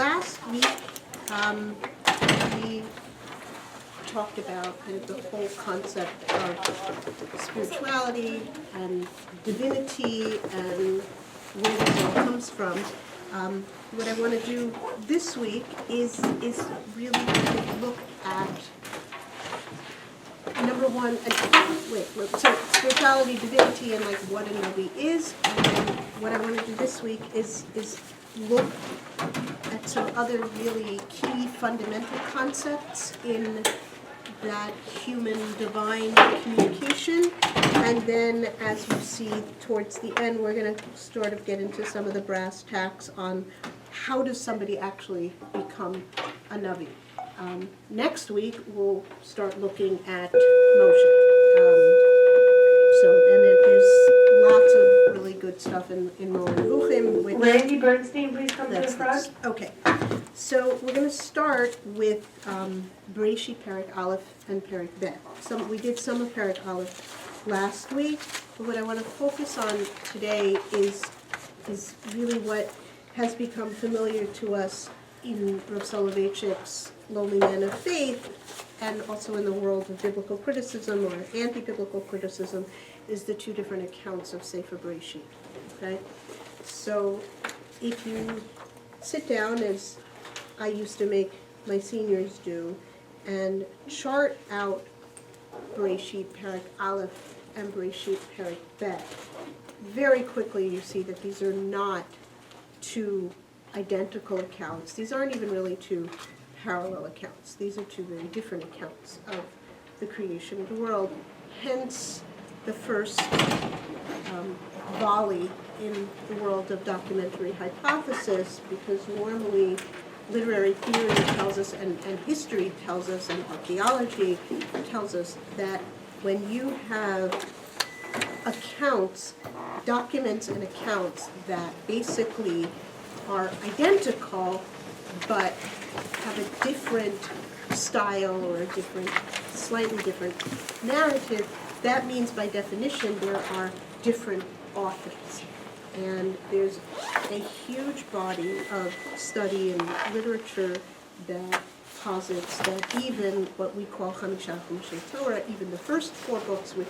last week, we talked about kind of the whole concept of spirituality and divinity and where this all comes from. What I want to do this week is really kind of look at number one, so spirituality, divinity, and like what a Navi is. And then what I want to do this week is look at some other really key fundamental concepts in that human-divine communication. And then, as you see towards the end, we're going to sort of get into some of the brass tacks on how does somebody actually become a Navi. Next week, we'll start looking at Moshe. And there's lots of really good stuff in Moran Nevuchim. Randy Bernstein, please come to the front. Okay. So we're going to start with Bereshit Perek Aleph and Perek Bet. We did some of Perek Aleph last week, but what I want to focus on today is really what has become familiar to us in Rav Soloveitchik's Lonely Man of Faith, and also in the world of biblical criticism or anti-biblical criticism, is the two different accounts of Sefer Bereshit. Okay? So if you sit down, as I used to make my seniors do, and chart out Bereshit Perek Aleph and Bereshit Perek Bet, very quickly you see that these are not two identical accounts. These aren't even really two parallel accounts. These are two very different accounts of the creation of the world. Hence the first volley in the world of documentary hypothesis, because normally literary theory tells us, and history tells us, and archaeology tells us that when you have accounts, documents and accounts that basically are identical but have a different style or a different, slightly different narrative, that means by definition there are different authors. And there's a huge body of study and literature that posits that even what we call Chamisha Chumashei Torah, even the first four books, which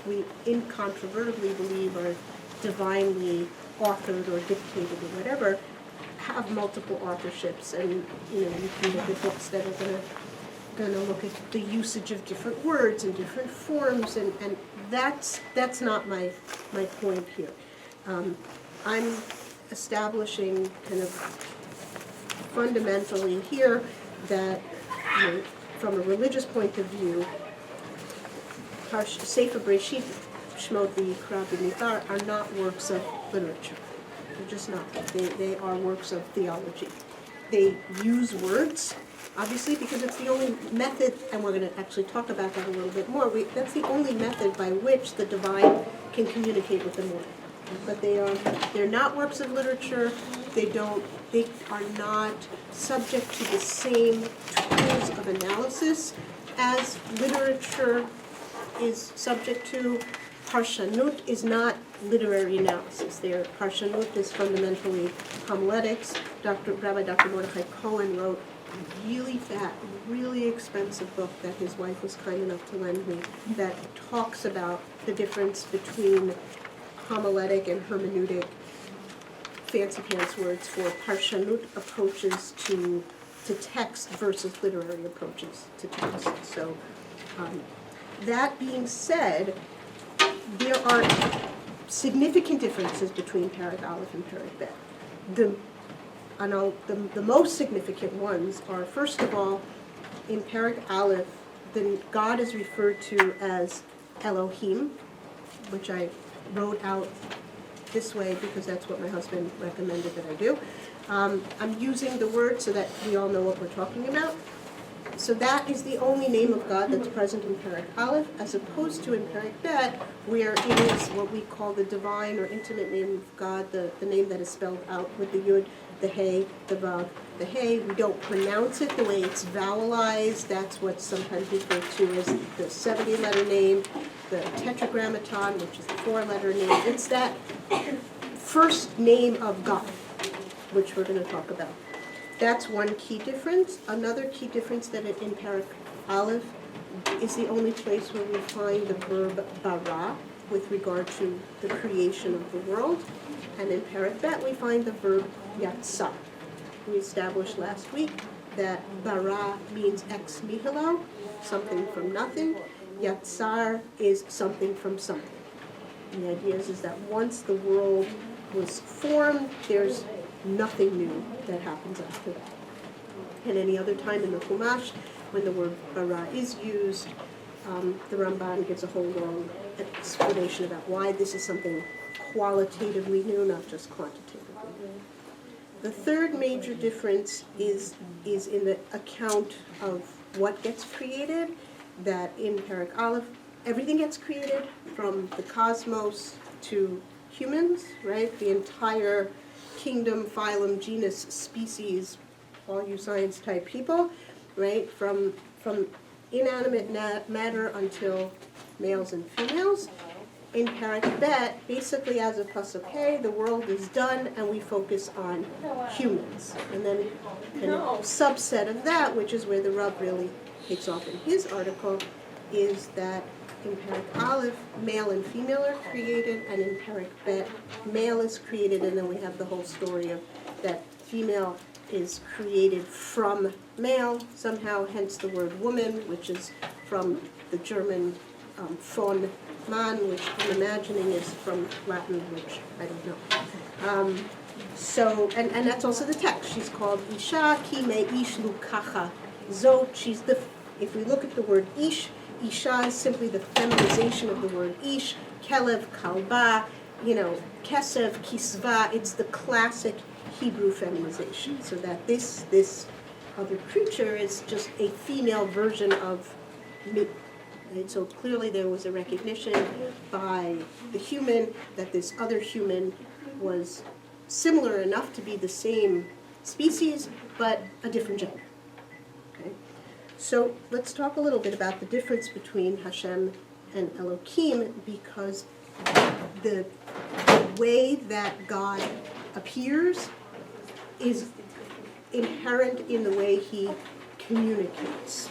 we incontrovertibly believe are divinely authored or dictated or whatever, have multiple authorships. And you can look at books that are going to look at the usage of different words and different forms, and that's not my point here. I'm establishing kind of fundamentally here that from a religious point of view, Sefer Bereshit, Shemot, V'Yikra, V'Nidbar are not works of literature. They're just not. They are works of theology. They use words, obviously, because it's the only method, and we're going to actually talk about that a little bit more. That's the only method by which the divine can communicate with the mortal. But they're not works of literature. They are not subject to the same tools of analysis as literature is subject to. Parshanut is not literary analysis. Parshanut is fundamentally homiletics. Rabbi Dr. Mordechai Cohen wrote a really fat, really expensive book that his wife was kind enough to lend me that talks about the difference between homiletic and hermeneutic, fancy pants words for Parshanut approaches to text versus literary approaches to text. So that being said, there are significant differences between Perek Aleph and Perek Bet. The most significant ones are, first of all, in Perek Aleph, God is referred to as Elohim, which I wrote out this way because that's what my husband recommended that I do. I'm using the word so that we all know what we're talking about. So that is the only name of God that's present in Perek Aleph, as opposed to in Perek Bet, where it is what we call the divine or intimate name of God, the name that is spelled out with the Yud, the Hey, the Vav, the Hey. We don't pronounce it the way it's vowelized. That's what's sometimes referred to as the 70-letter name, the Tetragrammaton, which is the 4-letter name. It's that first name of God, which we're going to talk about. that's one key difference. Another key difference that in Parak Aleph is the only place where we find the verb bara with regard to the creation of the world. And in Parak Bet we find the verb yatsar. We established last week that bara means ex nihilo, something from nothing. Yatsar is something from something. And the idea is that once the world was formed, there's nothing new that happens after that. And any other time in the Chumash, when the word bara is used, the Ramban gives a whole long explanation about why this is something qualitatively new, not just quantitatively new. The third major difference is in the account of what gets created, that in Parak Aleph, everything gets created from the cosmos to humans, right? The entire kingdom, phylum, genus, species, all you science type people, right? From inanimate matter until males and females. In Parak Bet, basically as a pasuk hey, the world is done and we focus on humans. And then a subset of that, which is where the Rav really takes off in his article, is that in Parak Aleph, male and female are created, and in Parak Bet, male is created, and then we have the whole story of that female is created from male, somehow, hence the word woman, which is from the German von man, which I'm imagining is from Latin, which I don't know. So, and that's also the text. She's called Isha, ki me ish lukacha zot. She's the, if we look at the word ish, Isha is simply the feminization of the word ish, kelev, kalba, kesev, kisva. It's the classic Hebrew feminization, so that this other creature is just a female version of me. Right? So clearly there was a recognition by the human that this other human was similar enough to be the same species, but a different gender. Okay? So let's talk a little bit about the difference between Hashem and Elohim, because the way that God appears is inherent in the way he communicates.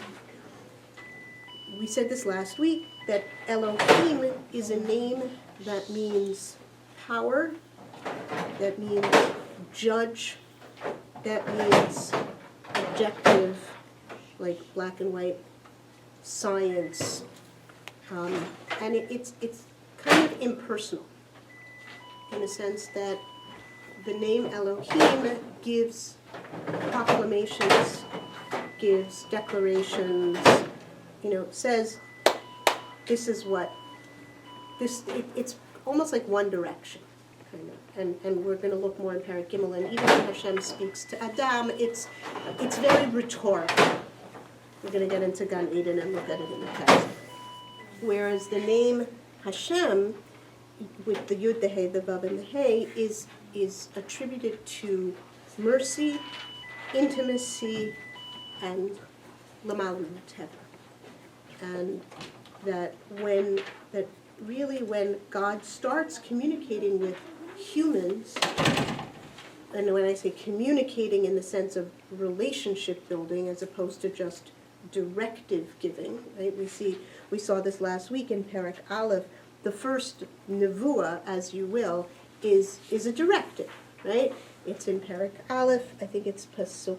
We said this last week, that Elohim is a name that means power, that means judge, that means objective, like black and white science, and it's kind of impersonal in a sense that the name Elohim gives proclamations, gives declarations, says this is what, it's almost like one direction, kind of. And we're going to look more in Parak Gimel, and even when Hashem speaks to Adam, it's very rhetorical. We're going to get into Gan Eden and look at it in the text. Whereas the name Hashem, with the Yud, the Hey, the Vav, and the Hey, is attributed to mercy, intimacy, and Lamal Teva. And that when God starts communicating with humans, and when I say communicating in the sense of relationship building as opposed to just directive giving, right? We saw this last week in Parak Aleph. The first nevuah, as you will, is a directive, right? It's in Parak Aleph. I think it's pasuk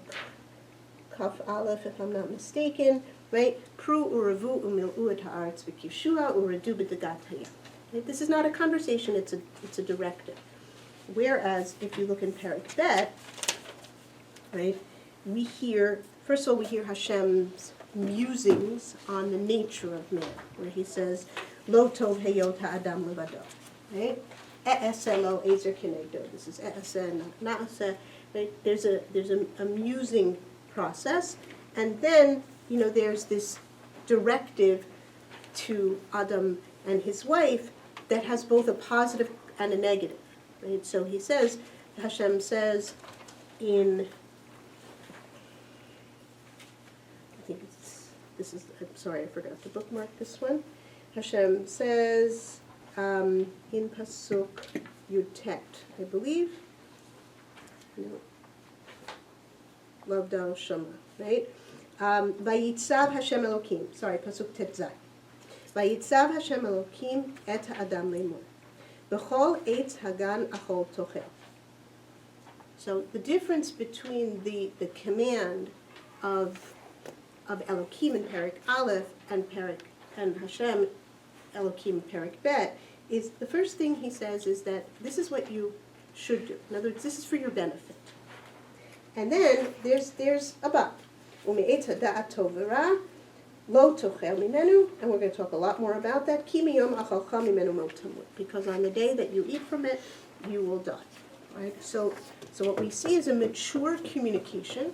Kaf Aleph, if I'm not mistaken, right? Pru uravu umil'u et ha'aretz v'kivshua uradu b'dagat hayam. This is not a conversation; it's a directive. Whereas if you look in Parak Bet, right, we hear Hashem's musings on the nature of man, where he says, "Lo tov heyot ha'adam levado," right? E'aseh lo ezer kenegdo. This is e'aseh, not na'aseh. Right? There's a musing process, and then there's this directive to Adam and his wife that has both a positive and a negative. Right? So Hashem says in, I'm sorry, I forgot to bookmark this one. Hashem says in Pasuk Yud Tet, I believe. No. Lavdal Shama, right? Vayitzav Hashem Elokim, sorry, Pasuk Tetzai. Vayitzav Hashem Elokim et ha'adam lemor. B'chol eitz hagan achol tochel. So the difference between the command of Elokim in Perek Aleph and Hashem Elokim in Perek Bet is the first thing he says is that this is what you should do. In other words, this is for your benefit. And then there's a but. Ume'etz hada'at tov v'ra lo tochel mimenu, and we're going to talk a lot more about that. Ki miyom achalcha mimenu mo tamut, because on the day that you eat from it, you will die. Right? So what we see is a mature communication.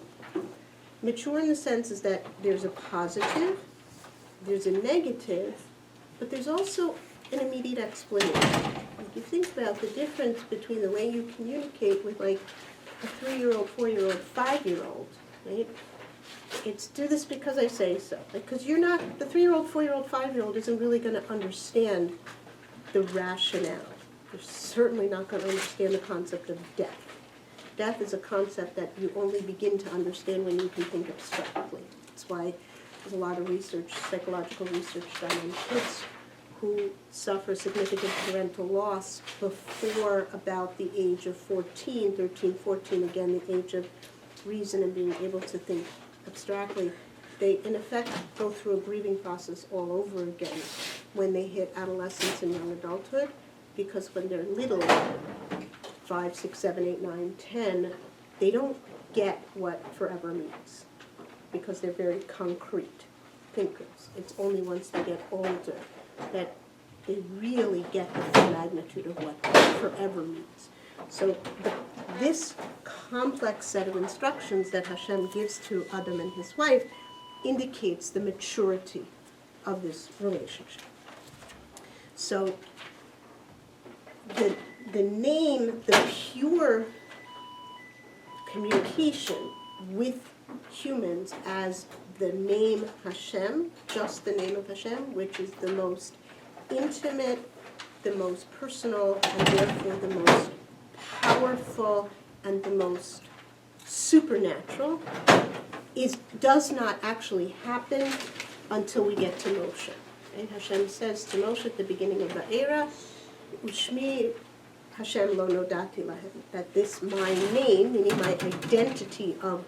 Mature in the sense is that there's a positive, there's a negative, but there's also an immediate explanation. If you think about the difference between the way you communicate with like a 3-year-old, 4-year-old, 5-year-old, right? It's do this because I say so. Because you're not, the 3-year-old, 4-year-old, 5-year-old isn't really going to understand the rationale. They're certainly not going to understand the concept of death. Death is a concept that you only begin to understand when you can think abstractly. That's why there's a lot of research, psychological research done on kids who suffer significant parental loss before about the age of 14, 13, 14, again, the age of reason and being able to think abstractly. They, in effect, go through a grieving process all over again when they hit adolescence and young adulthood, because when they're little, 5, 6, 7, 8, 9, 10, they don't get what forever means because they're very concrete thinkers. It's only once they get older that they really get the full magnitude of what forever means. So this complex set of instructions that Hashem gives to Adam and his wife indicates the maturity of this relationship. So the name, the pure communication with humans as the name Hashem, just the name of Hashem, which is the most intimate, the most personal, and therefore the most powerful and the most supernatural, does not actually happen until we get to Moshe. Right? Hashem says to Moshe at the beginning of the era, Ushmi Hashem lo nodati lahem, that this my name, meaning my identity of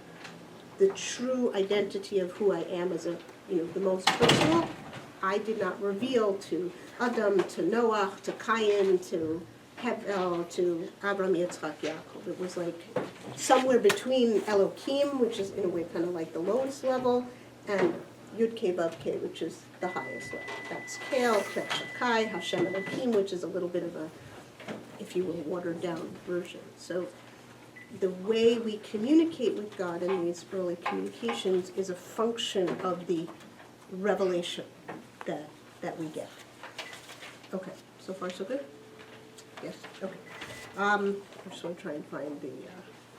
the true identity of who I am as a, the most personal, I did not reveal to Adam, to Noah, to Cain, to Hevel, to Abraham, Yitzchak, Yaakov. It was like somewhere between Elohim, which is in a way kind of like the lowest level, and Yud Kei Vav Kei, which is the highest level. That's Kel, Chet Shakai, Hashem Elohim, which is a little bit of a, if you will, watered down version. So the way we communicate with God in these early communications is a function of the revelation that we get. Okay, so far so good? Yes, okay. I just want to try and find the,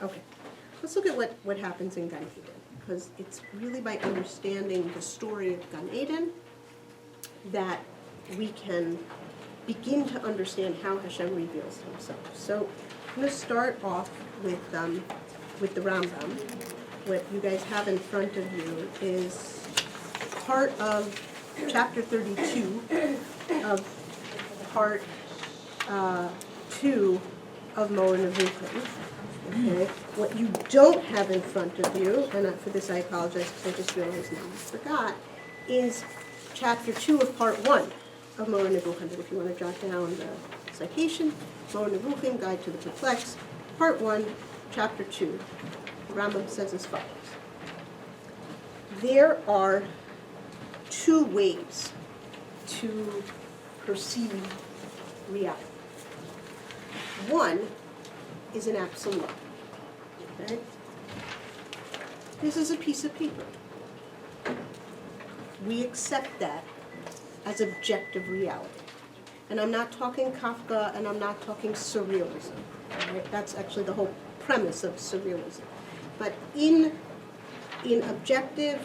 okay. Let's look at what happens in Gan Eden, because it's really by understanding the story of Gan Eden that we can begin to understand how Hashem reveals himself. So I'm going to start off with the Rambam. What you guys have in front of you is part of chapter 32 of part 2 of Moreh Nevuchim. Okay. What you don't have in front of you, and for this I apologize because I just realized now I forgot, is chapter 2 of part 1 of Moreh Nevuchim. If you want to jot down the citation, Moreh Nevuchim, Guide to the Perplexed, part 1, chapter 2. The Rambam says as follows. There are two ways to perceive reality. One is an absolute. Okay? This is a piece of paper. We accept that as objective reality. And I'm not talking Kafka, and I'm not talking surrealism. Right? That's actually the whole premise of surrealism. But in objective,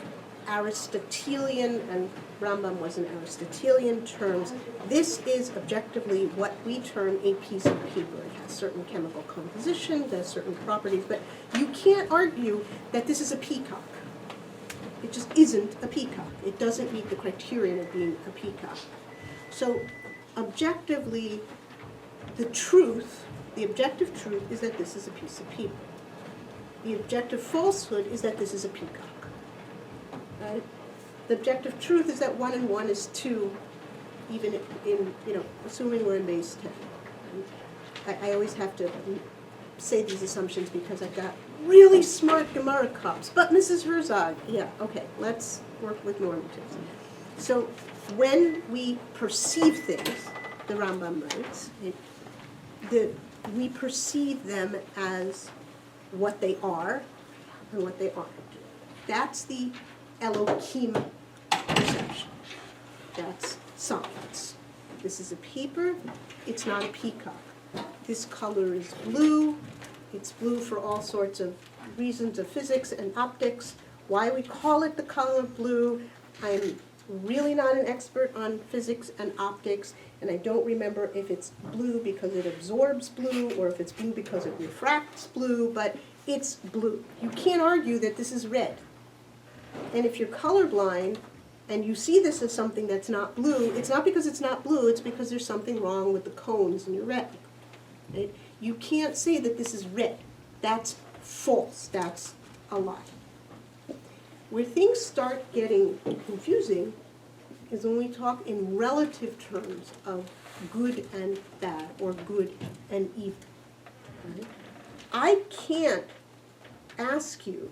Aristotelian, and Rambam was an Aristotelian terms. This is objectively what we term a piece of paper. It has certain chemical composition, it has certain properties, but you can't argue that this is a peacock. It just isn't a peacock. It doesn't meet the criterion of being a peacock. So objectively, the objective truth is that this is a piece of paper. The objective falsehood is that this is a peacock. Right? The objective truth is that 1 and 1 is 2, even in assuming we're in base 10. I always have to say these assumptions because I've got really smart Gemara cops. But Mrs. Herzog, yeah, okay, let's work with normatives. So when we perceive things, the Rambam writes, we perceive them as what they are and what they aren't. That's the Elohim perception. That's science. This is a paper, it's not a peacock. This color is blue. It's blue for all sorts of reasons of physics and optics. Why we call it the color blue, I'm really not an expert on physics and optics, and I don't remember if it's blue because it absorbs blue or if it's blue because it refracts blue, but it's blue. You can't argue that this is red. And if you're colorblind and you see this as something that's not blue, it's not because it's not blue, it's because there's something wrong with the cones in your retina. Right? You can't say that this is red. That's false. That's a lie. Where things start getting confusing is when we talk in relative terms of good and bad or good and evil. Right? I can't ask you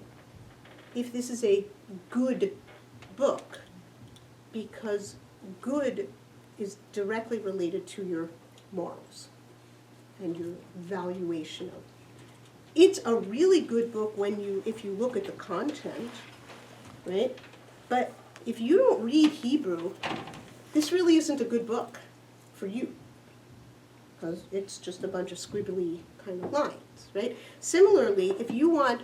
if this is a good book because good is directly related to your morals and your valuation of it. It's a really good book if you look at the content, right? But if you don't read Hebrew, this really isn't a good book for you because it's just a bunch of scribbly kind of lines, right? Similarly, if you want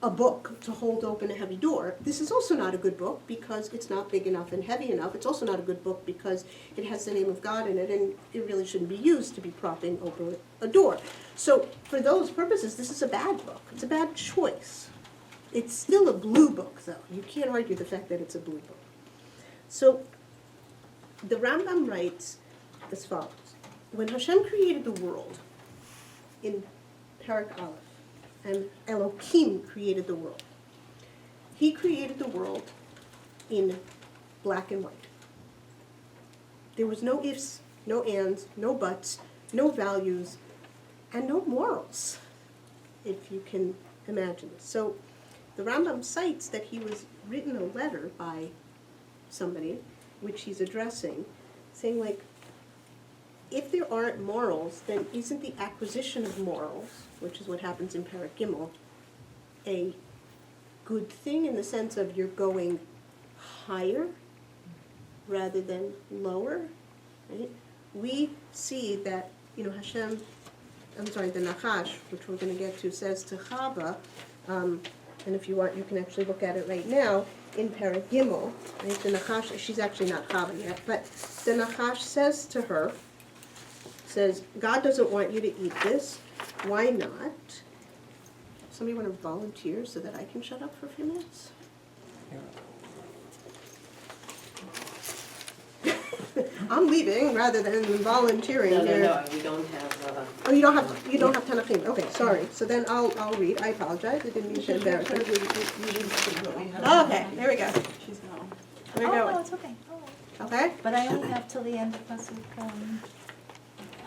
a book to hold open a heavy door, this is also not a good book because it's not big enough and heavy enough. It's also not a good book because it has the name of God in it and it really shouldn't be used to be propping open a door. So for those purposes, this is a bad book. It's a bad choice. It's still a blue book, though. You can't argue the fact that it's a blue book. So the Rambam writes as follows. When Hashem created the world in Parak Aleph, and Elohim created the world. He created the world in black and white. There was no ifs, no ands, no buts, no values, and no morals, if you can imagine this. So the Rambam cites that he was written a letter by somebody, which he's addressing, saying like, if there aren't morals, then isn't the acquisition of morals, which is what happens in Parak Gimel, a good thing in the sense of you're going higher rather than lower, right? We see that, the Nachash, which we're going to get to, says to Chava, and if you want, you can actually look at it right now, in Parak Gimel, right? The Nachash, she's actually not Chava yet, but the Nachash says to her, says, God doesn't want you to eat this. Why not? Somebody want to volunteer so that I can shut up for a few minutes? I'm leaving rather than volunteering here. No, we don't have. Oh, you don't have Tanachim. Okay, sorry. So then I'll read. I apologize. I didn't mean to embarrass her. Okay, there we go. She's gone. We're Oh, no, going. it's okay. Okay? But I only have till the end of Pasuk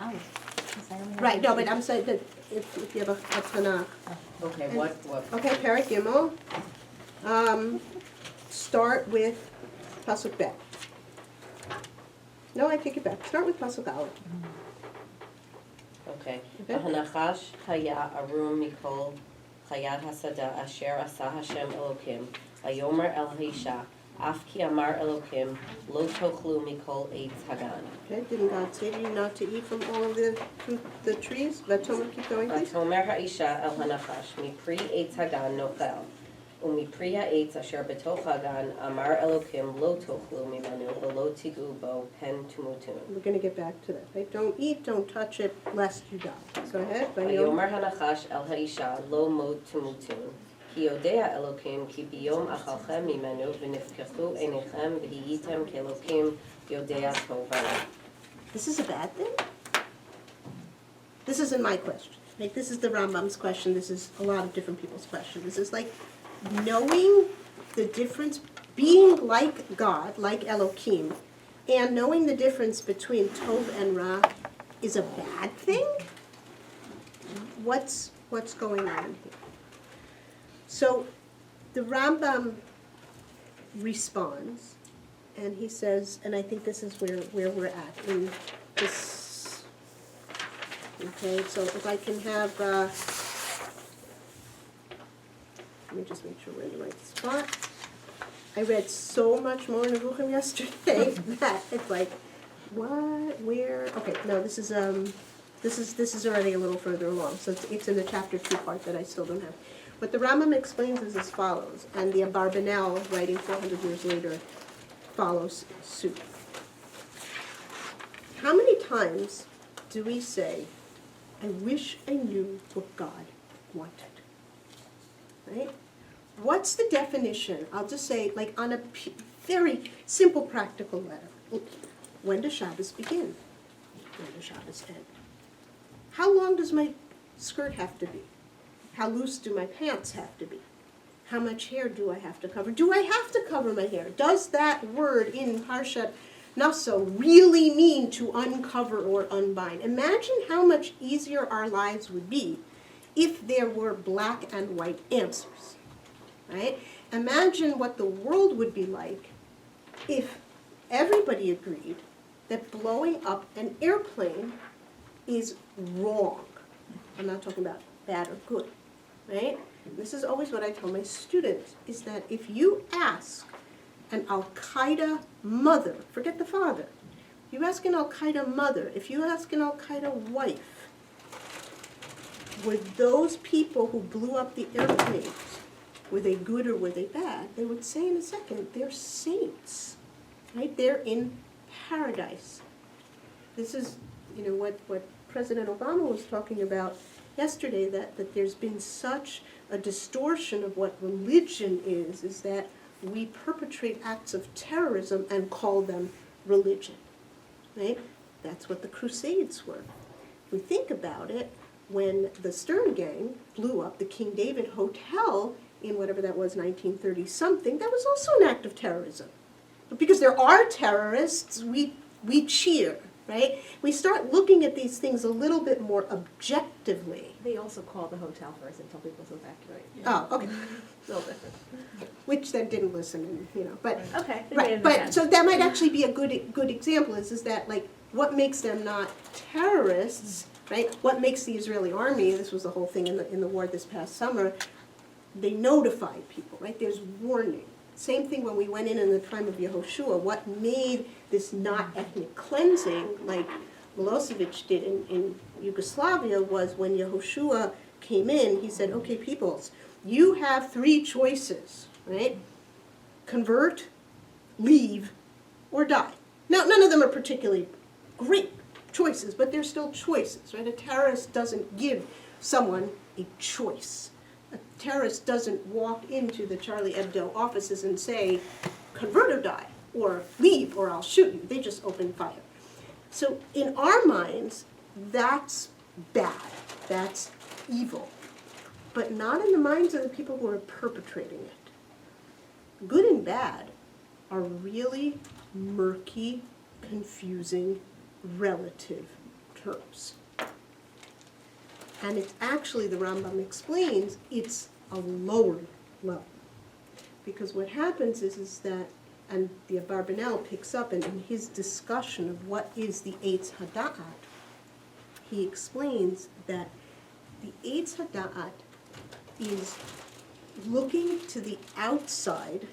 Aleph. 'Cause I only have Right, no, to- but I'm saying that if you have a Tanakh. Okay, what? Okay, Parak Gimel. Start with Pasuk Bet. No, I take it back. Start with Pasuk Aleph. Okay. Okay. Hanachash haya arum mikol chayat hasada asher asa Hashem Elokim ayomer el haisha af ki amar Elokim lo tochlu mikol eitz hagan. Okay, didn't God say to you not to eat from all of the trees? Vatomer, keep going, please. Vatomer haisha el hanachash mi pri eitz hagan nochel ומפרי העץ אשר בתוך הגן אמר אלוקים לא תאכלו ממנו ולא תיגעו בו פן תמותון. We're going to get back to that, right? Don't eat, don't touch it, lest you die. Go ahead. ויאמר הנחש אל האישה לא מות תמותון, כי יודע אלוקים כי ביום אכלכם ממנו ונפקחו עיניכם והייתם כאלוקים יודע טוב ורע. This is a bad thing? This isn't my question. Like, this is the Rambam's question. This is a lot of different people's question. This is like knowing the difference, being like God, like Elohim, and knowing the difference between Tov and Ra is a bad thing? What's going on here? So the Rambam responds, and he says, and I think this is where we're at in this. Okay, so if I can have, let me just make sure we're in the right spot. I read so much more in Nevuchim yesterday that it's like, what, where? Okay, no, this is already a little further along. So it's in the chapter 2 part that I still don't have. What the Rambam explains is as follows, and the Abarbanel, writing 400 years later, follows suit. How many times do we say, I wish I knew what God wanted? Right? What's the definition? I'll just say, like on a very simple practical letter. When does Shabbos begin? When does Shabbos end? How long does my skirt have to be? How loose do my pants have to be? How much hair do I have to cover? Do I have to cover my hair? Does that word in Parshat Naso really mean to uncover or unbind? Imagine how much easier our lives would be if there were black and white answers, right? Imagine what the world would be like if everybody agreed that blowing up an airplane is wrong. I'm not talking about bad or good, right? This is always what I tell my students, is that if you ask an Al-Qaeda mother, forget the father, you ask an Al-Qaeda mother, if you ask an Al-Qaeda wife, were those people who blew up the airplanes, were they good or were they bad? They would say in a second, they're saints, right? They're in paradise. This is, what President Obama was talking about yesterday, that there's been such a distortion of what religion is that we perpetrate acts of terrorism and call them religion, right? That's what the Crusades were. If we think about it, when the Stern Gang blew up the King David Hotel in whatever that was, 1930-something, that was also an act of terrorism. But because there are terrorists, we cheer, right? We start looking at these things a little bit more objectively. They also call the hotel first and tell people to evacuate. Oh, okay. It's a little different. Which then didn't listen, and, but Okay. right. But so that might actually be a good example. Is that like what makes them not terrorists, right? What makes the Israeli army? This was the whole thing in the war this past summer. They notified people, right? There's warning. Same thing when we went in the time of Yehoshua. What made this not ethnic cleansing, like Milosevic did in Yugoslavia, was when Yehoshua came in, he said, okay, peoples, you have 3 choices, right? Convert, leave, or die. Now, none of them are particularly great choices, but they're still choices, right? A terrorist doesn't give someone a choice. A terrorist doesn't walk into the Charlie Hebdo offices and say, convert or die, or leave, or I'll shoot you. They just open fire. So in our minds, that's bad. That's evil. But not in the minds of the people who are perpetrating it. Good and bad are really murky, confusing, relative terms. And it's actually, the Rambam explains, it's a lower level. Because what happens is that, and the Abarbanel picks up in his discussion of what is the Eitz Hada'at, he explains that the Eitz Hada'at is looking to the outside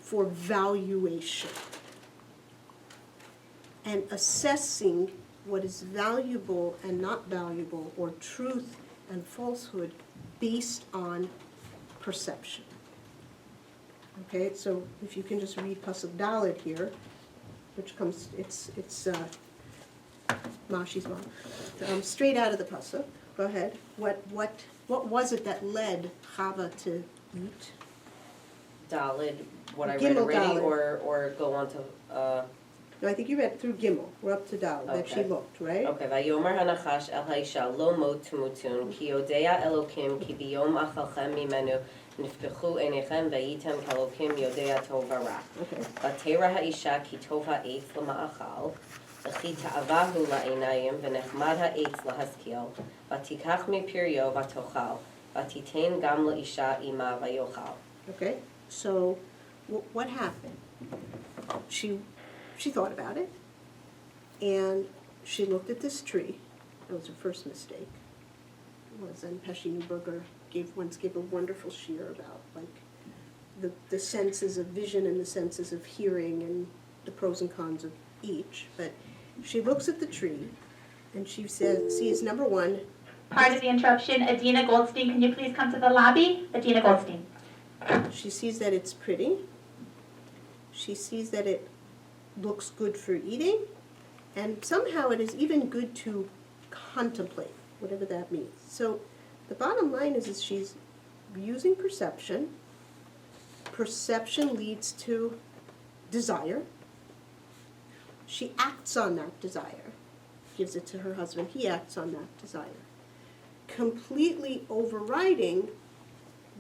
for valuation and assessing what is valuable and not valuable, or truth and falsehood, based on perception. Okay, so if you can just read Pasuk Dalet here, which comes, it's Mashi's mom, straight out of the Pasuk. Go ahead. What was it that led Chava to eat? Dalid, what I read Gimel already, Daled. or go on to, No, I think you read through Gimel. We're up to Dalet, that she Okay. looked, right? okay, Vayomer hanachash el haisha lo mot tumutun, ki yodea Elokim, ki biyom achalchem mimenu, niftechu einechem vayitem Elokim yodea tov v'ra. Okay. ותרא האישה כי טוב העץ למאכל, וכי תאווהו לעיניים, ונחמד העץ להשכיל, ותיקח מפריו ותאכל, ותיתן גם לאישה עמה ויאכל. Okay, so what happened? She thought about it, and she looked at this tree. That was her first mistake. And Pesci Newberger once gave a wonderful shiur about like the senses of vision and the senses of hearing and the pros and cons of each. But she looks at the tree, and she sees number one. Pardon the interruption. Adina Goldstein, can you please come to the lobby? Adina Goldstein. She sees that it's pretty. She sees that it looks good for eating, and somehow it is even good to contemplate, whatever that means. So the bottom line is she's using perception. Perception leads to desire. She acts on that desire, gives it to her husband. He acts on that desire, completely overriding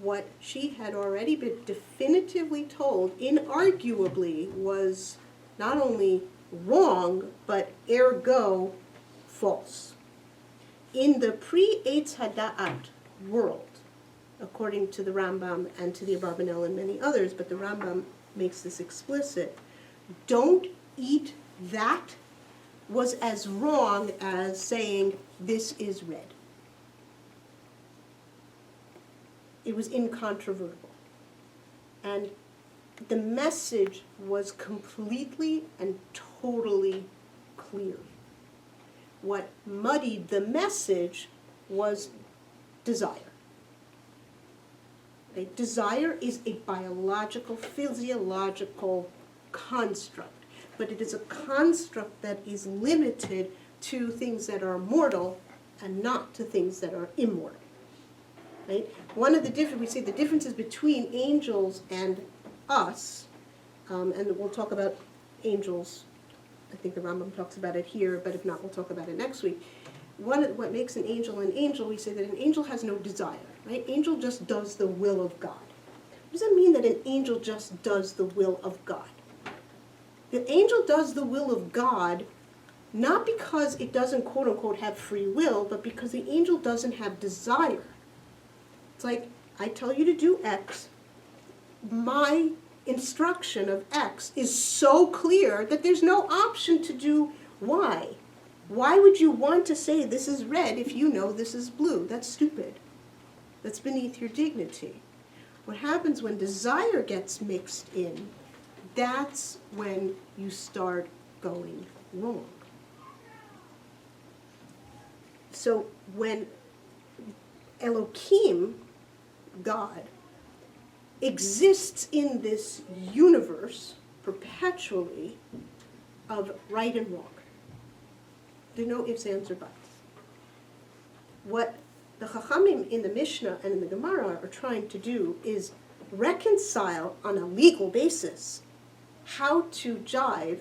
what she had already been definitively told, inarguably, was not only wrong, but ergo false. In the pre-Eitz Hada'at world, according to the Rambam and to the Abarbanel and many others, but the Rambam makes this explicit, don't eat that was as wrong as saying this is red. It was incontrovertible. And the message was completely and totally clear. What muddied the message was desire. Okay? Desire is a biological, physiological construct, but it is a construct that is limited to things that are mortal and not to things that are immortal. Right? One of the we see the differences between angels and us, and we'll talk about angels. I think the Rambam talks about it here, but if not, we'll talk about it next week. What makes an angel, we say that an angel has no desire, right? Angel just does the will of God. What does that mean that an angel just does the will of God? The angel does the will of God not because it doesn't, quote unquote, have free will, but because the angel doesn't have desire. It's like, I tell you to do X, my instruction of X is so clear that there's no option to do Y. Why would you want to say this is red if you know this is blue? That's stupid. That's beneath your dignity. What happens when desire gets mixed in, that's when you start going wrong. So when Elohim, God, exists in this universe perpetually of right and wrong. There are no ifs, ands, or buts. What the Chachamim in the Mishnah and in the Gemara are trying to do is reconcile on a legal basis how to jive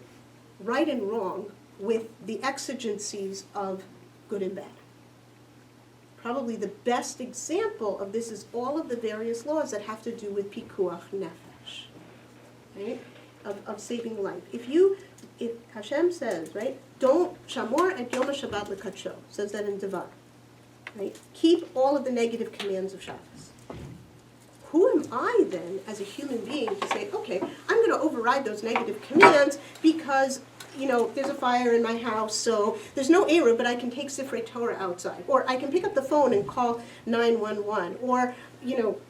right and wrong with the exigencies of good and bad. Probably the best example of this is all of the various laws that have to do with pikuach nefesh, right? Of saving life. If Hashem says, right, don't shamor et yom HaShabbat l'kadsho, says that in Devar, right? Keep all of the negative commands of Shabbos. Who am I then, as a human being, to say, okay, I'm going to override those negative commands because, there's a fire in my house, so there's no Eruv, but I can take Sifrei Torah outside. Or I can pick up the phone and call 911. Or,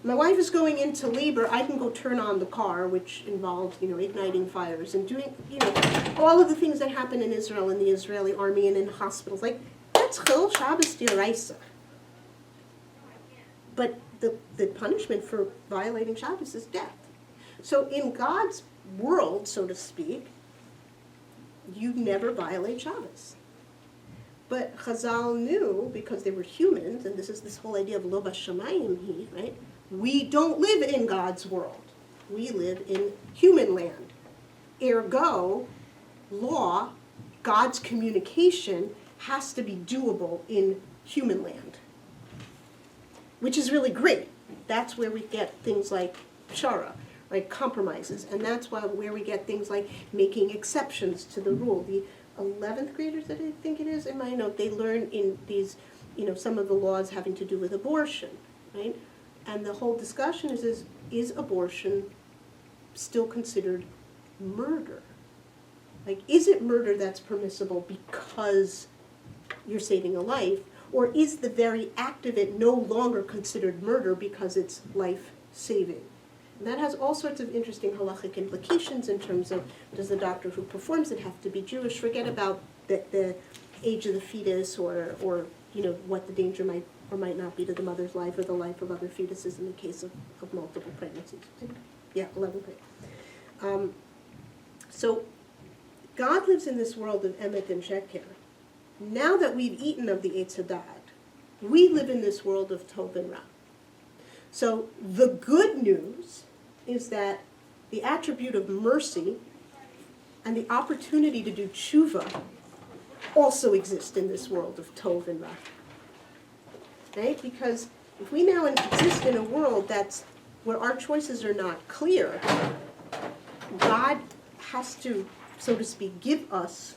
my wife is going into labor, I can go turn on the car, which involves, igniting fires and doing, all of the things that happen in Israel, in the Israeli army and in hospitals. Like, that's Chil Shabbos D'Oraisa. But the punishment for violating Shabbos is death. So in God's world, so to speak, you never violate Shabbos. But Chazal knew, because they were humans, and this is this whole idea of lo b'shamayim hi, right? We don't live in God's world. We live in human land. Ergo, law, God's communication, has to be doable in human land, which is really great. That's where we get things like pshara, like compromises, and that's where we get things like making exceptions to the rule. The 11th graders, that I think it is, in my note, they learn in these, some of the laws having to do with abortion, right? And the whole discussion is abortion still considered murder? Like, is it murder that's permissible because you're saving a life, or is the very act of it no longer considered murder because it's life-saving? And that has all sorts of interesting halachic implications in terms of, does the doctor who performs it have to be Jewish? Forget about the age of the fetus or what the danger might or might not be to the mother's life or the life of other fetuses in the case of multiple pregnancies. Yeah, 11th grade. So God lives in this world of emet and sheker. Now that we've eaten of the Eitz Hadat, we live in this world of tov and ra. So the good news is that the attribute of mercy and the opportunity to do tshuva also exist in this world of tov and ra. Right? Because if we now exist in a world that's where our choices are not clear, God has to, so to speak, give us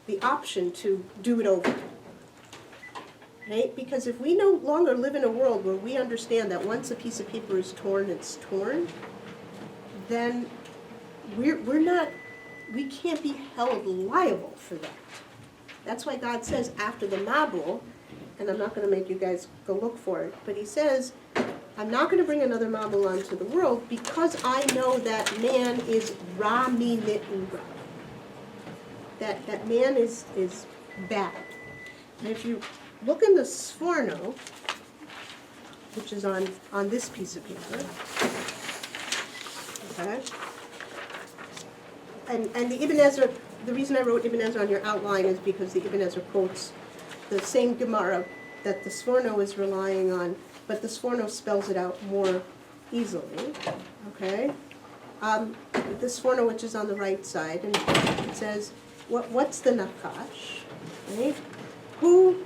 the option to do it over. Right? Because if we no longer live in a world where we understand that once a piece of paper is torn, it's torn, then we can't be held liable for that. That's why God says after the Mabul, and I'm not going to make you guys go look for it, but he says, I'm not going to bring another Mabul onto the world because I know that man is ra mi ni'ura. That man is bad. And if you look in the Sforno, which is on this piece of paper, okay? And the Ibn Ezra, the reason I wrote Ibn Ezra on your outline is because the Ibn Ezra quotes the same Gemara that the Sforno is relying on, but the Sforno spells it out more easily, okay? The Sforno, which is on the right side, and it says, what's the Nakash, right? Hu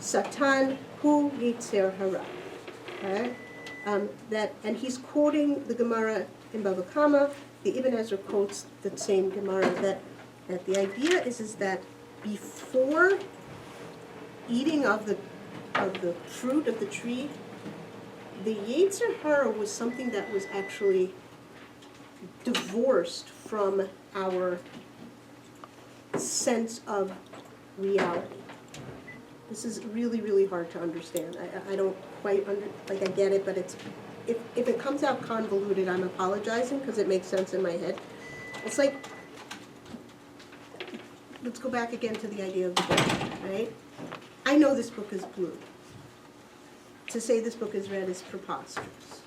Satan, hu Yetzer Hara, okay? And he's quoting the Gemara in Bava Kama. The Ibn Ezra quotes the same Gemara, that the idea is that before eating of the fruit of the tree, the Yetzer Hara was something that was actually divorced from our sense of reality. This is really, really hard to understand. I don't quite I get it, but if it comes out convoluted, I'm apologizing because it makes sense in my head. It's like, let's go back again to the idea of the book, right? I know this book is blue. To say this book is red is preposterous.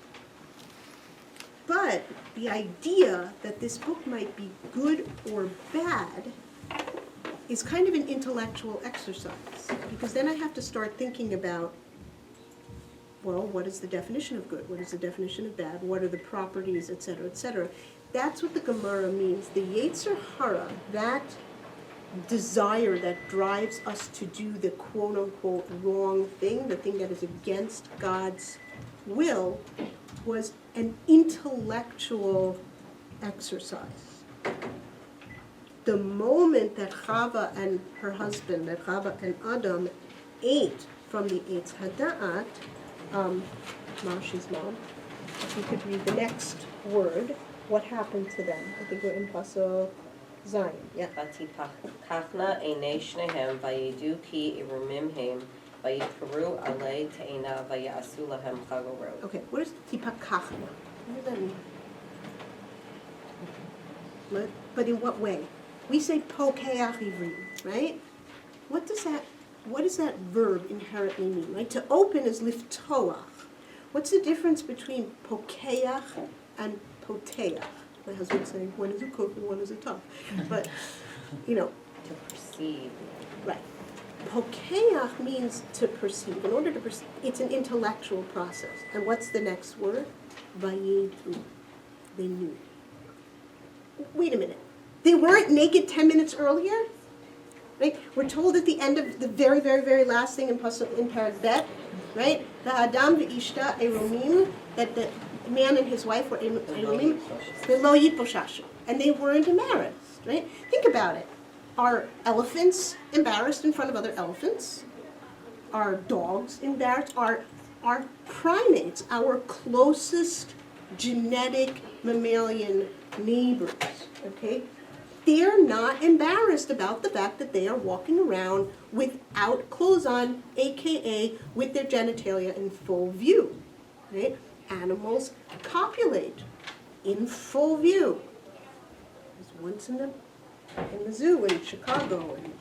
But the idea that this book might be good or bad is kind of an intellectual exercise, because then I have to start thinking about, well, what is the definition of good? What is the definition of bad? What are the properties, et cetera, et cetera? That's what the Gemara means. The Yetzer Hara, that desire that drives us to do the quote-unquote wrong thing, the thing that is against God's will, was an intellectual exercise. The moment that Chava and her husband, that Chava and Adam ate from the Eitz Hada'at, Mashi's mom, if you could read the next word, what happened to them? I think we're in Pasuk Zion, yeah. ותפקחנה עיני שניהם וידעו כי עירומים הם ויקראו עלי תאנה ויעשו להם חגורות. Okay, what is tipakachna? What does that mean? But in what way? We say pokeach ivrim, right? What does that verb inherently mean, right? To open is liftoach. What's the difference between pokeach and poteach? My husband's saying, one is a cook and one is a tough. But, you know, To perceive. right. Pokeach means to perceive. In order to perceive, it's an intellectual process. And what's the next word? Vayed'u. They knew. Wait a minute. They weren't naked 10 minutes earlier? Right? We're told at the end of the very, very, very last thing in Parak Bet, right? The Adam v'Ishta eromim, that the man and his wife were eromim, the lo yitposhashu, and they weren't embarrassed, right? Think about it. Are elephants embarrassed in front of other elephants? Are dogs embarrassed? Are primates, our closest genetic mammalian neighbors, okay? They're not embarrassed about the fact that they are walking around without clothes on, aka with their genitalia in full view, right? Animals copulate in full view. There's once in the zoo in Chicago, and it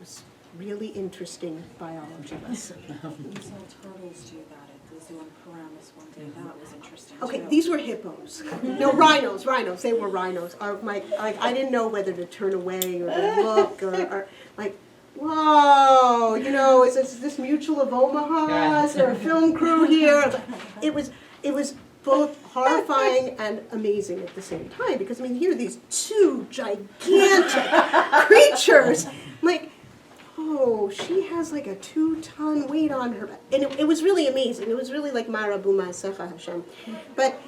was really interesting biology lesson. We saw turtles do that at the zoo in Paramus one day. That was interesting Okay, too. these were hippos. No, rhinos. They were rhinos. I didn't know whether to turn away or to look or like, whoa, you know, is this Mutual of Omaha? Is there a film crew here? It was both horrifying and amazing at the same time, because I mean, here are these two gigantic creatures. Like, oh, she has like a 2-ton weight on her back. And it was really amazing. It was really like Marabu Ma'asecha Hashem. But,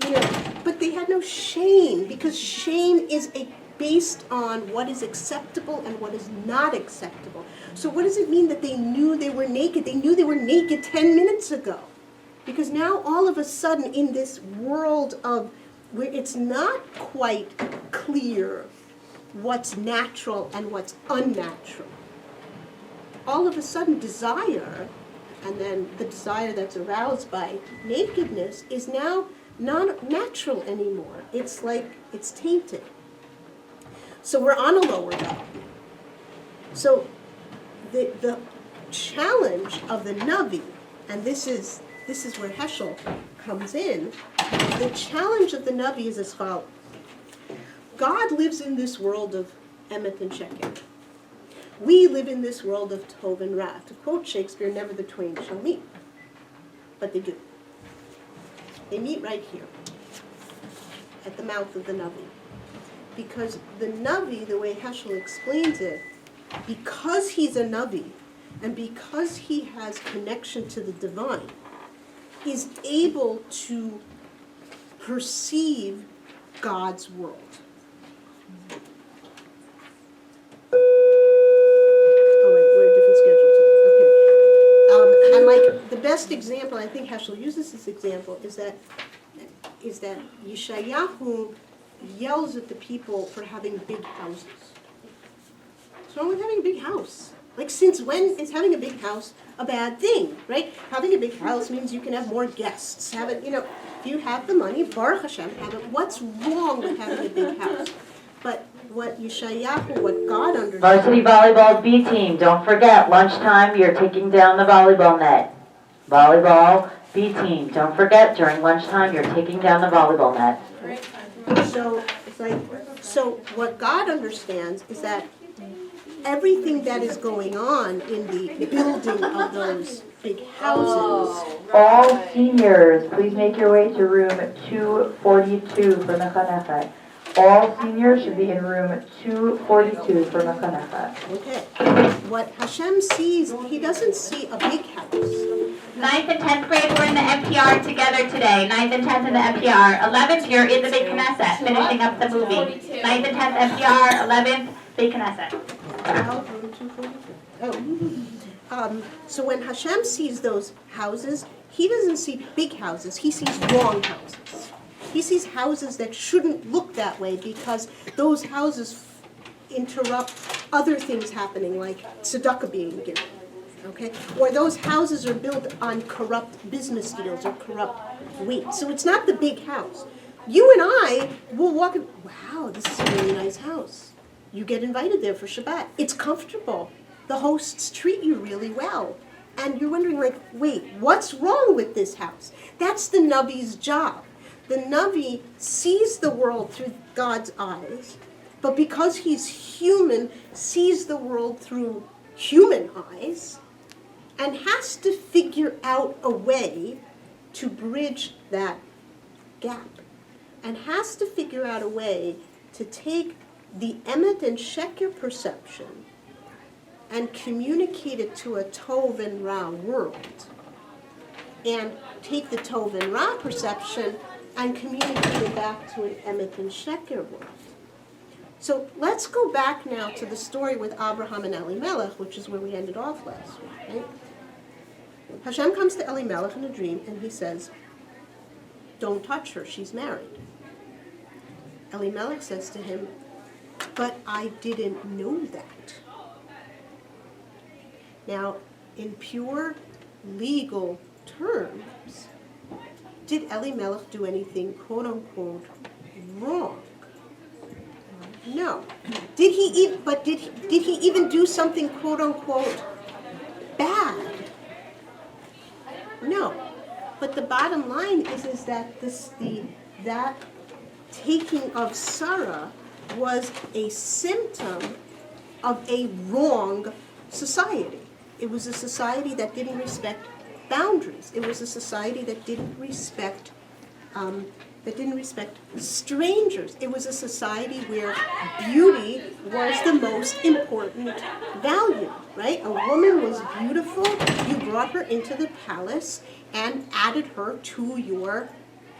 you know, but they had no shame, because shame is based on what is acceptable and what is not acceptable. So what does it mean that they knew they were naked? They knew they were naked 10 minutes ago. Because now all of a sudden in this world of where it's not quite clear what's natural and what's unnatural, all of a sudden desire, and then the desire that's aroused by nakedness, is now not natural anymore. It's like it's tainted. So we're on a lower level. So the challenge of the Navi, and this is where Heschel comes in, the challenge of the Navi is as follows. God lives in this world of Emet and Sheker. We live in this world of Tov and Ra. To quote Shakespeare, never the twain shall meet. But they do. They meet right here, at the mouth of the Navi. Because the Navi, the way Heschel explains it, because he's a Navi, and because he has connection to the divine, is able to perceive God's world. And like the best example, I think Heschel uses this example, is that Yeshayahu yells at the people for having big houses. What's wrong with having a big house? Like, since when is having a big house a bad thing, right? Having a big house means you can have more guests. Have it, you know, if you have the money, Baruch Hashem, have it. What's wrong with having a big house? But what Yeshayahu, what God understands. Varsity volleyball B team, don't forget, lunchtime, you're taking down the volleyball net. Volleyball B team, don't forget, during lunchtime, you're taking down the volleyball net. So it's like, so what God understands is that everything that is going on in the building of those big houses. All seniors, please make your way to room 242 for Mechanechet. All seniors should be in room 242 for Mechanechet. Okay. What Hashem sees, he doesn't see a big house. 9th and 10th grade were in the NPR together today. 9th and 10th in the NPR. 11th, you're in the Beit Knesset, finishing up the movie. 9th and 10th NPR, 11th, Beit Knesset. So when Hashem sees those houses, he doesn't see big houses, he sees wrong houses. He sees houses that shouldn't look that way because those houses interrupt other things happening, like tzedakah being given, okay? Or those houses are built on corrupt business deals or corrupt weight. So it's not the big house. You and I will walk in, wow, this is a really nice house. You get invited there for Shabbat. It's comfortable. The hosts treat you really well. And you're wondering, like, wait, what's wrong with this house? That's the Navi's job. The Navi sees the world through God's eyes, but because he's human, sees the world through human eyes, and has to figure out a way to bridge that gap, and has to figure out a way to take the emet and sheker perception and communicate it to a Tov and Ra world, and take the Tov and Ra perception and communicate it back to an emet and sheker world. So let's go back now to the story with Abraham and Elimelech, which is where we ended off last week, right? Hashem comes to Elimelech in a dream and he says, don't touch her, she's married. Elimelech says to him, but I didn't know that. Now, in pure legal terms, did Elimelech do anything quote unquote wrong? No. Did he even do something quote unquote bad? No. But the bottom line is that that taking of Sarah was a symptom of a wrong society. It was a society that didn't respect boundaries. It was a society that didn't respect strangers. It was a society where beauty was the most important value, right? A woman was beautiful, you brought her into the palace and added her to your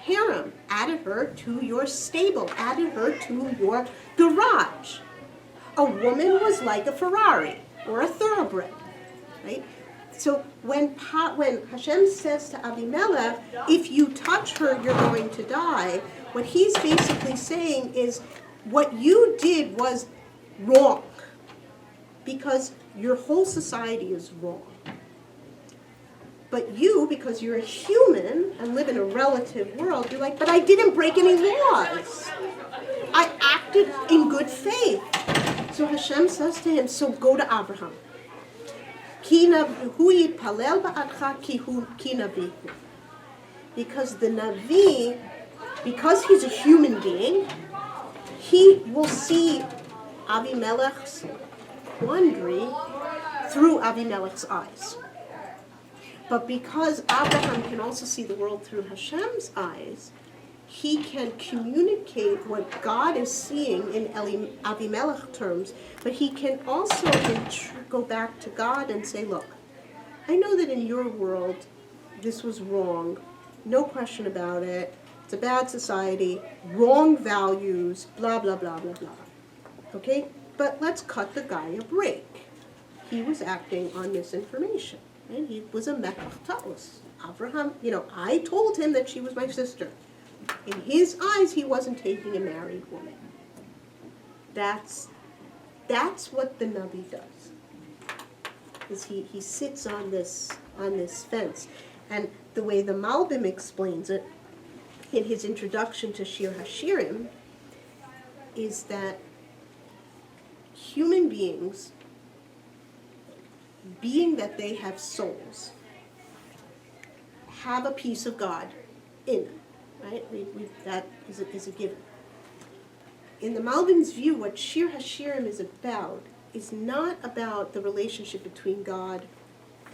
harem, added her to your stable, added her to your garage. A woman was like a Ferrari or a thoroughbred, right? So when Hashem says to Abimelech, if you touch her, you're going to die, what he's basically saying is what you did was wrong because your whole society is wrong. But you, because you're a human and live in a relative world, you're like, but I didn't break any laws. I acted in good faith. So Hashem says to him, so go to Abraham. Because the Navi, because he's a human being, he will see Avimelech's quandary through Avimelech's eyes. But because Abraham can also see the world through Hashem's eyes, he can communicate what God is seeing in Avimelech terms, but he can also go back to God and say, look, I know that in your world this was wrong, no question about it, it's a bad society, wrong values, blah, blah, blah, blah, blah. Okay? But let's cut the guy a break. He was acting on misinformation. Right? He was a mekach ta'us. Abraham, I told him that she was my sister. In his eyes, he wasn't taking a married woman. That's what the Navi does. Is he sits on this fence. And the way the Malbim explains it in his introduction to Shir HaShirim is that human beings, being that they have souls, have a piece of God in them. Right? That is a given. In the Malbim's view, what Shir HaShirim is not about the relationship between God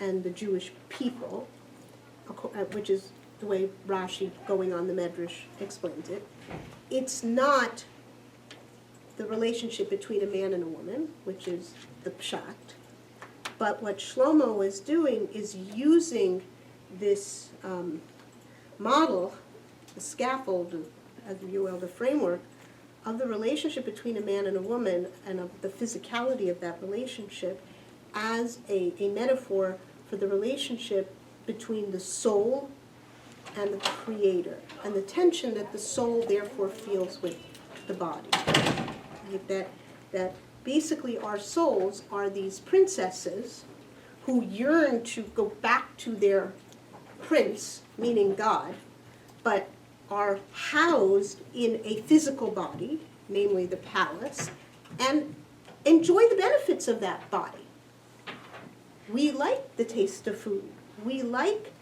and the Jewish people, which is the way Rashi, going on the Medrash, explains it. It's not the relationship between a man and a woman, which is the pshat. But what Shlomo is doing is using this model, the scaffold, as you will, the framework of the relationship between a man and a woman and of the physicality of that relationship as a metaphor for the relationship between the soul and the Creator, and the tension that the soul therefore feels with the body. Right? That basically our souls are these princesses who yearn to go back to their prince, meaning God, but are housed in a physical body, namely the palace, and enjoy the benefits of that body. We like the taste of food. We like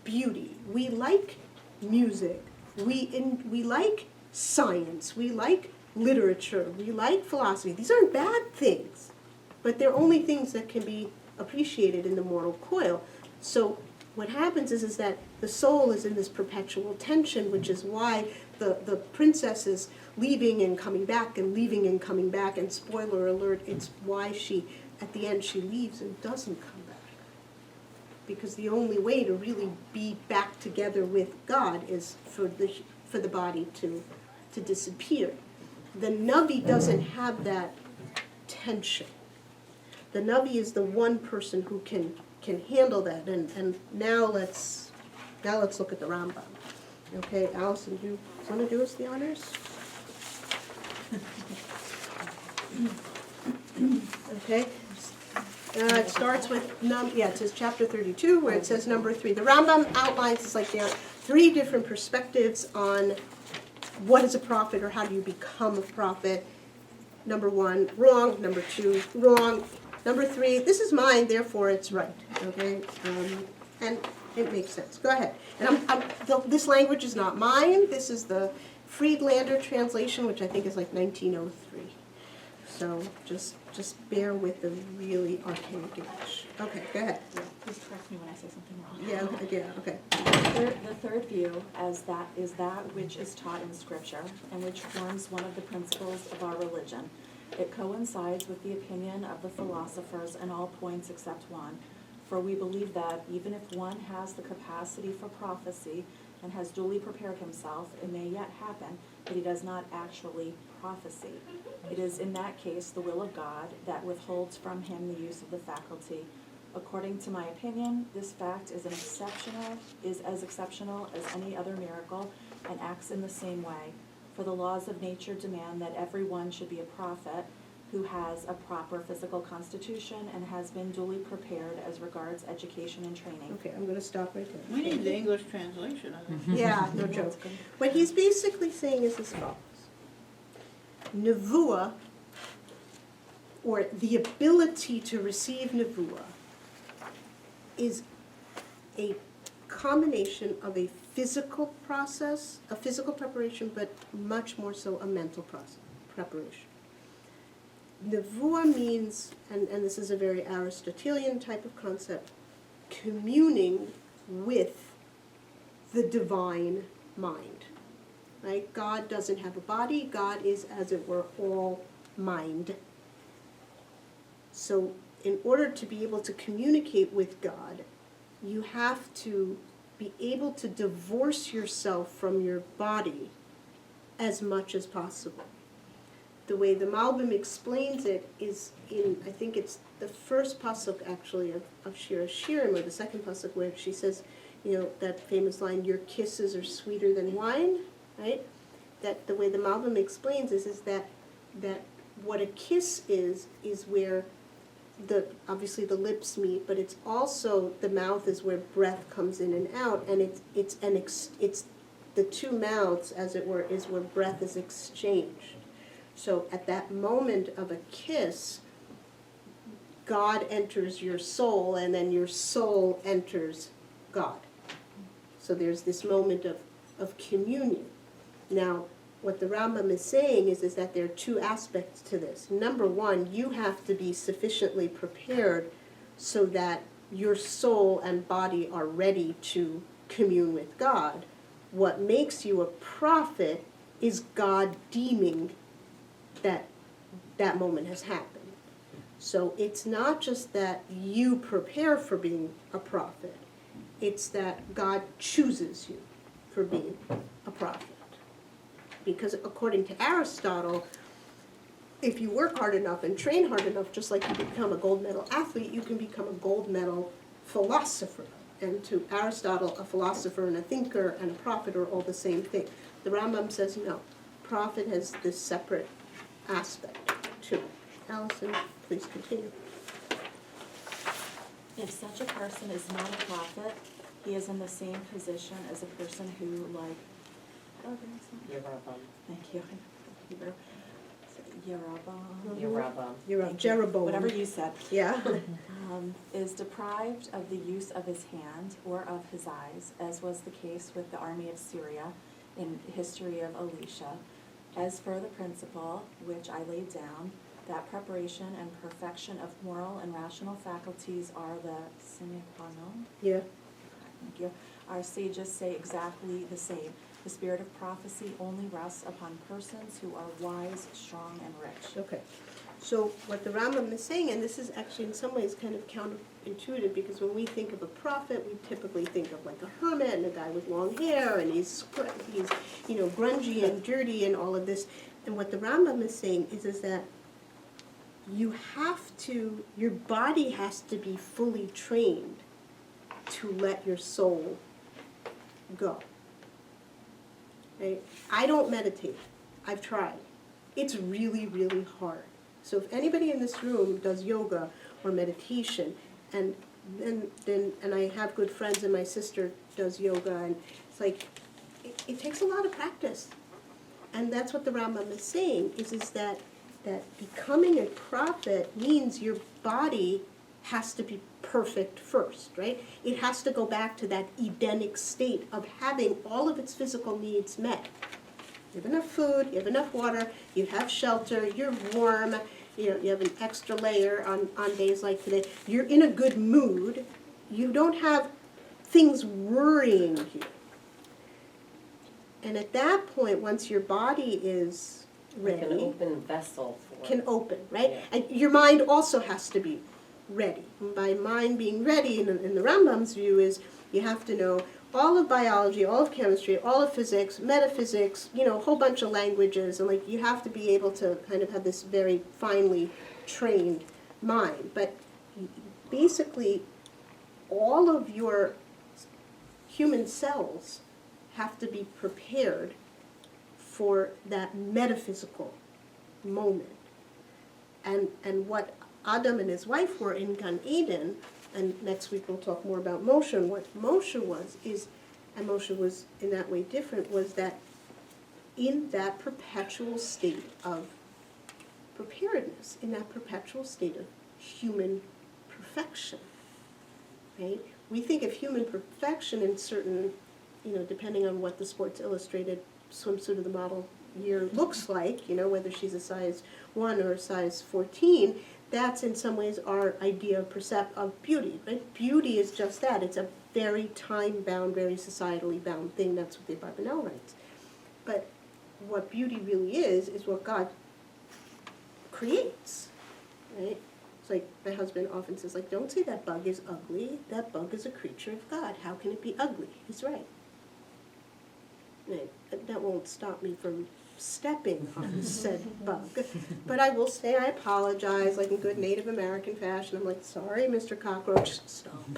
beauty. We like music. We like science. We like literature. We like philosophy. These aren't bad things, but they're only things that can be appreciated in the mortal coil. So what happens is that the soul is in this perpetual tension, which is why the princess is leaving and coming back and leaving and coming back, and spoiler alert, it's why she, at the end, she leaves and doesn't come back. Because the only way to really be back together with God is for the body to disappear. The Navi doesn't have that tension. The Navi is the one person who can handle that. And now let's look at the Rambam. Okay, Allison, do you want to do us the honors? Okay. It starts with, it says chapter 32, where it says number 3. The Rambam outlines, it's like there are 3 different perspectives on what is a prophet or how do you become a prophet. Number 1, wrong. Number 2, wrong. Number 3, this is mine, therefore it's right. Okay, and it makes sense. Go ahead. And this language is not mine. This is the Friedlander translation, which I think is like 1903. So just bear with the really archaic English. Okay, go ahead. Yeah, please correct me when I say something wrong. Yeah, okay. The third view as that is that which is taught in Scripture and which forms one of the principles of our religion. It coincides with the opinion of the philosophers in all points except one. For we believe that even if one has the capacity for prophecy and has duly prepared himself, it may yet happen that he does not actually prophesy. It is in that case the will of God that withholds from him the use of the faculty. According to my opinion, this fact is as exceptional as any other miracle and acts in the same way. For the laws of nature demand that everyone should be a prophet who has a proper physical constitution and has been duly prepared as regards education and training. Okay, I'm going to stop right there. We need the English translation of it. Yeah, no joke. What he's basically saying is as follows. Nevuah, or the ability to receive nevuah, is a combination of a physical process, a physical preparation, but much more so a mental process, preparation. Nevuah means, and this is a very Aristotelian type of concept, communing with the divine mind. Right? God doesn't have a body. God is, as it were, all mind. So in order to be able to communicate with God, you have to be able to divorce yourself from your body as much as possible. The way the Malbim explains it is in, I think it's the first pasuk actually of Shir Hashirim, or the second pasuk, where she says, that famous line, your kisses are sweeter than wine, right? That the way the Malbim explains this is that what a kiss is where obviously the lips meet, but it's also the mouth is where breath comes in and out, and it's the two mouths, as it were, is where breath is exchanged. So at that moment of a kiss, God enters your soul, and then your soul enters God. So there's this moment of communion. Now, what the Rambam is saying is that there are 2 aspects to this. Number 1, you have to be sufficiently prepared so that your soul and body are ready to commune with God. What makes you a prophet is God deeming that moment has happened. So it's not just that you prepare for being a prophet, it's that God chooses you for being a prophet. Because according to Aristotle, if you work hard enough and train hard enough, just like you become a gold medal athlete, you can become a gold medal philosopher. And to Aristotle, a philosopher and a thinker and a prophet are all the same thing. The Rambam says no. Prophet has this separate aspect to it. Allison, please continue. If such a person is not a prophet, he is in the same position as a person who, like, You're welcome. thank you, Hebrew, Yerubim. Yerub, Jeroboam. Whatever you said. Yeah. Is deprived of the use of his hand or of his eyes, as was the case with the army of Syria in history of Elisha. As for the principle which I laid down, that preparation and perfection of moral and rational faculties are the sine qua non. Yeah. Thank you. Our sages say exactly the same. The spirit of prophecy only rests upon persons who are wise, strong, and rich. Okay. So what the Rambam is saying, and this is actually in some ways kind of counterintuitive, because when we think of a prophet, we typically think of like a hermit and a guy with long hair, and he's grungy and dirty and all of this. And what the Rambam is saying is that your body has to be fully trained to let your soul go. Right? I don't meditate. I've tried. It's really, really hard. So if anybody in this room does yoga or meditation, and I have good friends, and my sister does yoga, and it's like, it takes a lot of practice. And that's what the Rambam is saying, is that becoming a prophet means your body has to be perfect first, right? It has to go back to that Edenic state of having all of its physical needs met. You have enough food, you have enough water, you have shelter, you're warm, you have an extra layer on days like today. You're in a good mood. You don't have things worrying you. And at that point, once your body is ready, Like an open vessel for can open, right? Yeah. And your mind also has to be ready. And by mind being ready, in the Rambam's view, is you have to know all of biology, all of chemistry, all of physics, metaphysics, a whole bunch of languages, and you have to be able to kind of have this very finely trained mind. But basically, all of your human cells have to be prepared for that metaphysical moment. And what Adam and his wife were in Gan Eden, and next week we'll talk more about Moshe, and what Moshe was, and Moshe was in that way different, was that in that perpetual state of preparedness, in that perpetual state of human perfection, right? We think of human perfection in certain, depending on what the Sports Illustrated swimsuit of the model year looks like, whether she's a size 1 or a size 14, that's in some ways our idea of beauty, right? Beauty is just that. It's a very time-bound, very societally bound thing. That's what the Abarbanel writes. But what beauty really is what God creates, right? It's like my husband often says, don't say that bug is ugly. That bug is a creature of God. How can it be ugly? He's right. Right. That won't stop me from stepping on said bug. But I will say I apologize, in good Native American fashion. I'm sorry, Mr. Cockroach, stop.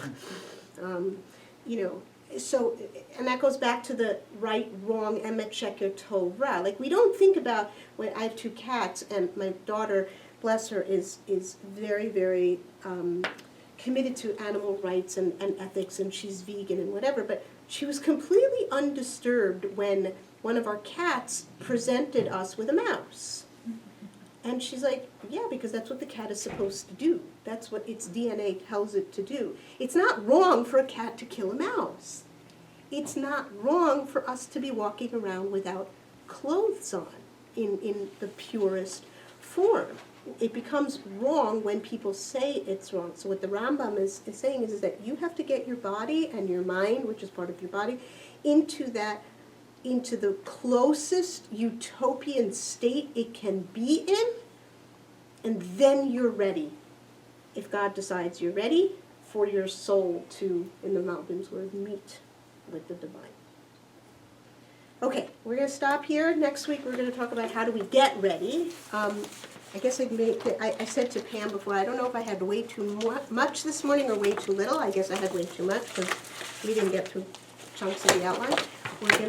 So, and that goes back to the right, wrong, emet, sheker, Torah. We don't think about, when I have 2 cats, and my daughter, bless her, is very, very committed to animal rights and ethics, and she's vegan and whatever, but she was completely undisturbed when one of our cats presented us with a mouse. And she's like, yeah, because that's what the cat is supposed to do. That's what its DNA tells it to do. It's not wrong for a cat to kill a mouse. It's not wrong for us to be walking around without clothes on in the purest form. It becomes wrong when people say it's wrong. So what the Rambam is saying is that you have to get your body and your mind, which is part of your body, into the closest utopian state it can be in, and then you're ready. If God decides you're ready for your soul to, in the Malbim's word, meet with the divine. Okay, we're going to stop here. Next week we're going to talk about how do we get ready. I guess I said to Pam before, I don't know if I had way too much this morning or way too little. I guess I had way too much because we didn't get through chunks of the outline. We're going